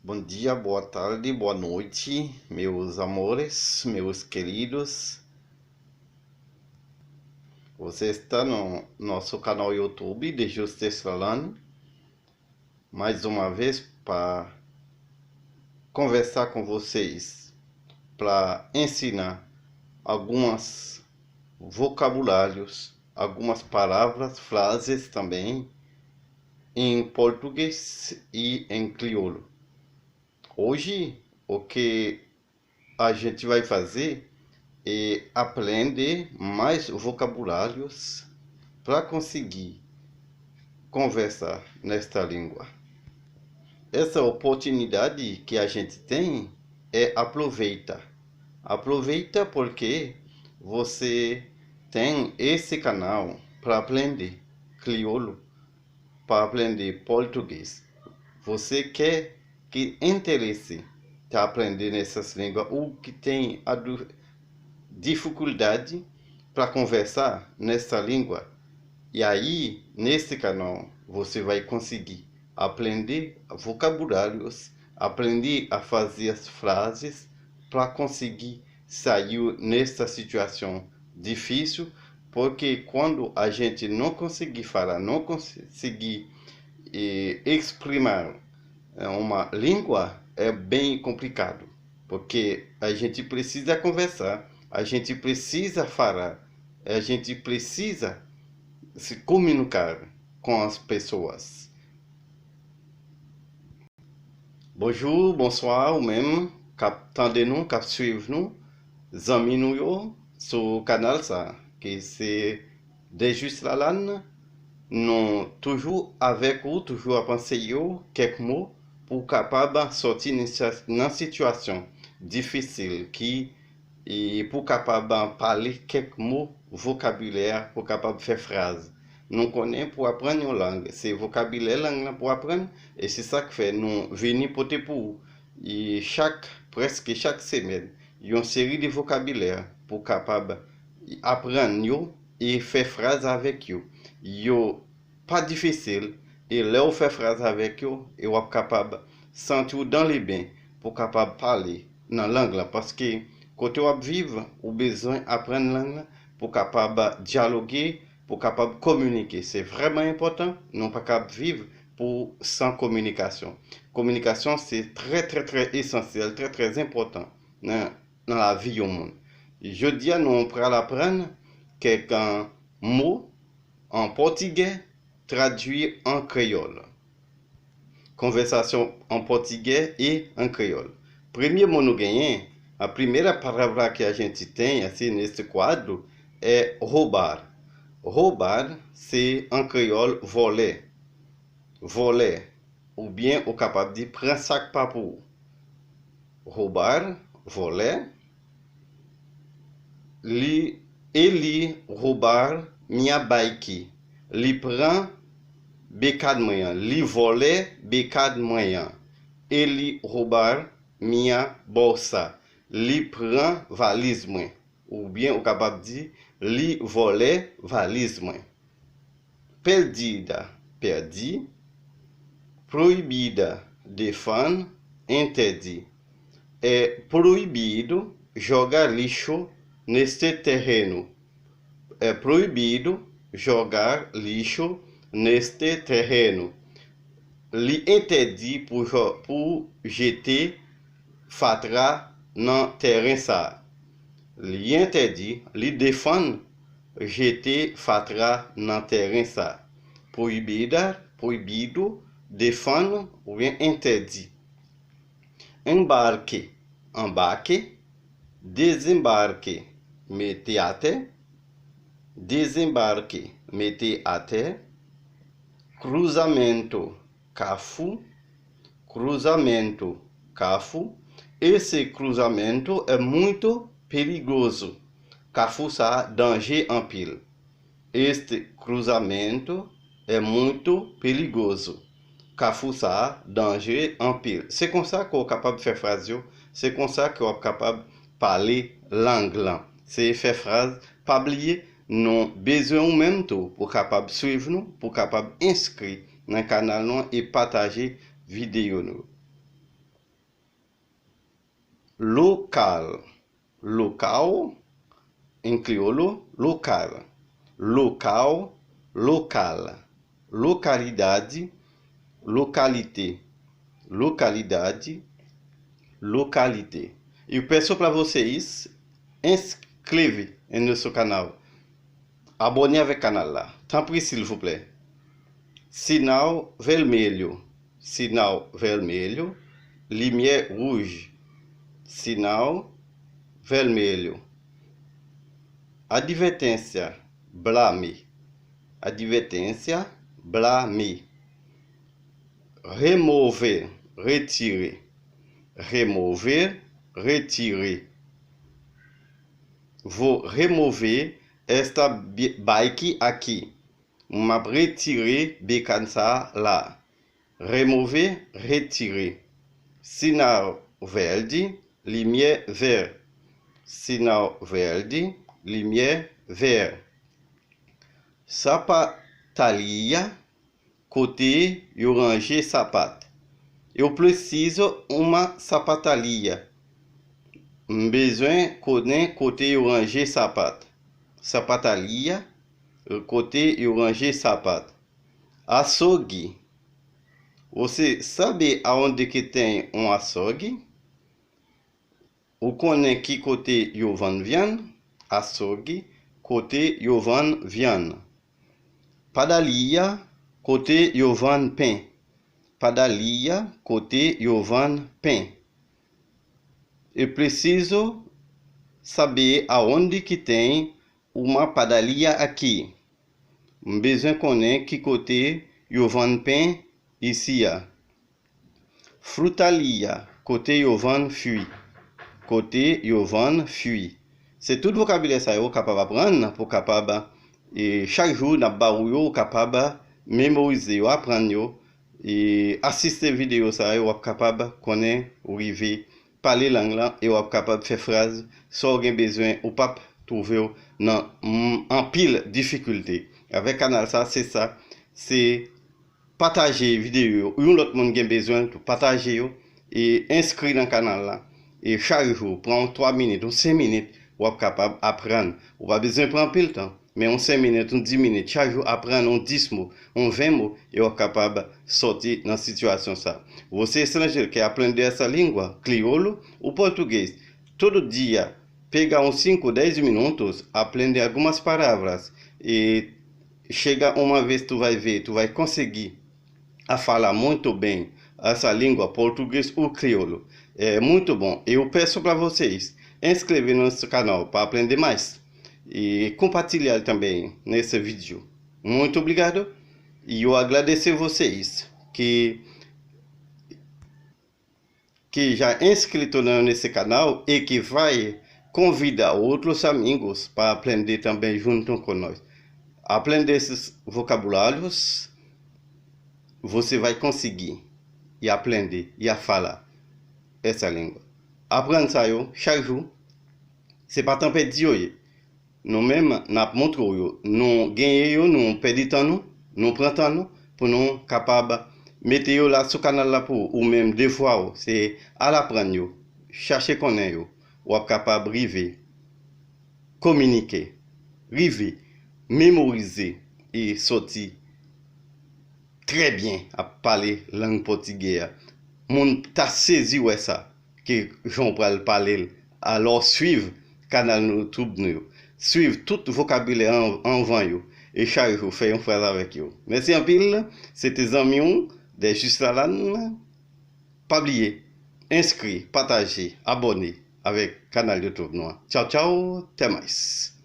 Bom dia, boa tarde, boa noite, meus amores, meus queridos. Você está no nosso canal YouTube de Justiça Lan, mais uma vez para conversar com vocês, para ensinar alguns vocabulários, algumas palavras, frases também em português e em crioulo. Hoje, o que a gente vai fazer é aprender mais vocabulários para conseguir conversar nesta língua. Essa oportunidade que a gente tem aproveita. Aproveita porque você tem esse canal para aprender crioulo, para aprender português. Você quer que interesse tá aprendendo essas línguas ou que tem a dificuldade para conversar nessa língua, e aí nesse canal você vai conseguir aprender vocabulários, aprender a fazer as frases para conseguir sair nessa situação difícil, porque quando a gente não conseguir falar, não conseguir exprimir uma língua, é bem complicado, porque a gente precisa conversar, a gente precisa falar, a gente precisa se comunicar com as pessoas. Bonjour, bonsoir, ou même, cap tande nous, cap suivre nous, zami nou yo, sur canal ça, que c'est de juste la lanne, nous toujours avec vous, toujours à penser yo, quelques mots, pour capable sortir dans situation difficile qui et pour capable parler quelques mots vocabulaire pour capable faire phrase. Nous connaissons pour apprendre une langue, c'est vocabulaire langue pour apprendre, et c'est ça que fait nous venir porter pour et presque chaque semaine une série de vocabulaire pour capable apprendre yo et faire phrase avec yo. Yo pas difficile, et là on fait phrase avec yo et on est capable sentir dans les bains pour capable parler dans langue là, parce que quand on vivre ou besoin apprendre langue pour capable dialoguer, pour capable communiquer. C'est vraiment important, non pas capable vivre pour sans communication. Communication c'est très essentiel, très important dans la vie au monde. Je dis à nous on pourra apprendre quelques mots en portugais traduit en créole. Conversation en portugais et en créole. Premier mot nous gagnons, a primeira palavra que a gente tem assim neste quadro é roubar. Roubar, c'est en créole voler. Voler, ou bien o capable de prendre sac papou. Roubar, voler. Ele roubar minha bike. Li prend becado manhã. Li voler becado manhã. Ele roubar minha bolsa. Li prend valise mwen. Ou bien ou capable de li voler valise mwen. Perdida, perdi. Proibida, defan, interdit. É proibido jogar lixo neste terreno. É proibido jogar lixo neste terreno. Li interdit pour jeter fatra dans terrain ça. Li interdit, li défend jeter fatra dans terrain ça. Proibido, défendre ou bien interdit. Embarquer, embarquer. Desembarquer, mettez à terre. Desembarquer, mettez à terre. Cruzamento, cafu. Cruzamento, cafu. Esse cruzamento é muito perigoso. Cafu ça danger en pile. Este cruzamento é muito perigoso. Cafu ça danger en pile. C'est comme ça qu'on est capable de faire phrase. C'est comme ça qu'on est capable de parler langue là. C'est faire phrase, pas oublier non besoin ou même tout pour capable suivre nous, pour capable inscrire dans le canal nous et partager vidéo nous. local, local, em crioulo, local, local, local, localidade, localité, localidade, localité. Eu peço para vocês inscrever no nosso canal. Abonner avec canal lá. Tant pis, s'il vous plaît. Sinal vermelho. Sinal vermelho. Lumière rouge. Sinal vermelho. Advertência. Blâme. Advertência. Blâme. Remover. Retirer. Remover. Retirer. Vou remover esta bike aqui. M'a retiré becança lá. Remover, retirer. Sinal verde, lumière vert. Sinal verde, lumière vert. Sapatalia, côté eu ranger sapato. Eu preciso uma sapatalia. Besoin côté eu ranger sapato. Sapatalia, côté eu ranger sapato. Açougue. Você sabe aonde que tem açougue? Ou connaît que côté eu vendo viande? Açougue, côté eu vendo viande. Padaria, côté eu vendo pain. Padaria, côté eu vendo pain. Eu preciso saber aonde que tem uma padaria aqui. Besoin connaître que côté eu vendo pain ici. Frutalia, côté eu vendo fruit. Côté eu vendo fruit. C'est tout vocabulaire ça yo capable apprendre pour capable et chaque jour n'a ba yo capable mémoriser ou apprendre yo et assister vidéo ça yo capable connaître ou river parler langue là et ou capable faire phrase sans gain besoin ou pas trouver dans en pile difficulté. Avec canal ça c'est ça, c'est partager vidéo ou l'autre monde qui a besoin de partager et inscrire dans le canal là et chaque jour prendre 3 minutes ou 5 minutes ou être capable d'apprendre. Ou pas besoin de prendre plus de temps, mais en 5 minutes ou 10 minutes chaque jour apprendre en 10 mots, en 20 mots et être capable de sortir dans cette situation ça. Você estrangeiro que aprender essa língua, crioulo ou português, todo dia pega uns 5 ou 10 minutos, aprender algumas palavras e chega uma vez tu vai ver, tu vai conseguir a falar muito bem essa língua português ou crioulo. É muito bom. Eu peço para vocês inscrever no nosso canal para aprender mais e compartilhar também nesse vídeo. Muito obrigado e eu agradeço vocês que já inscrito nesse canal e que vai convidar outros amigos para aprender também junto com nós. Aprender esses vocabulários, você vai conseguir e aprender e a falar essa língua. Aprendre ça yo chaque jour. C'est pas tant perdu yo. Nous même n'a montré yo, nous gagner yo, nous perdre temps nous prend temps nous pour nous capable mettre yo là sur canal là pour ou même des fois c'est à l'apprendre yo, chercher connaître yo, ou capable river communiquer, river mémoriser et sortir très bien à parler langue portugaise. Mon ta saisi ouais ça que j'en parle parler alors suivre canal YouTube nous suivre tout vocabulaire en vent yo et chaque jour faire une phrase avec yo. Merci en pile, c'était amis des juste là pas oublier inscrit, partager, abonner avec canal YouTube nous. Ciao ciao, até mais.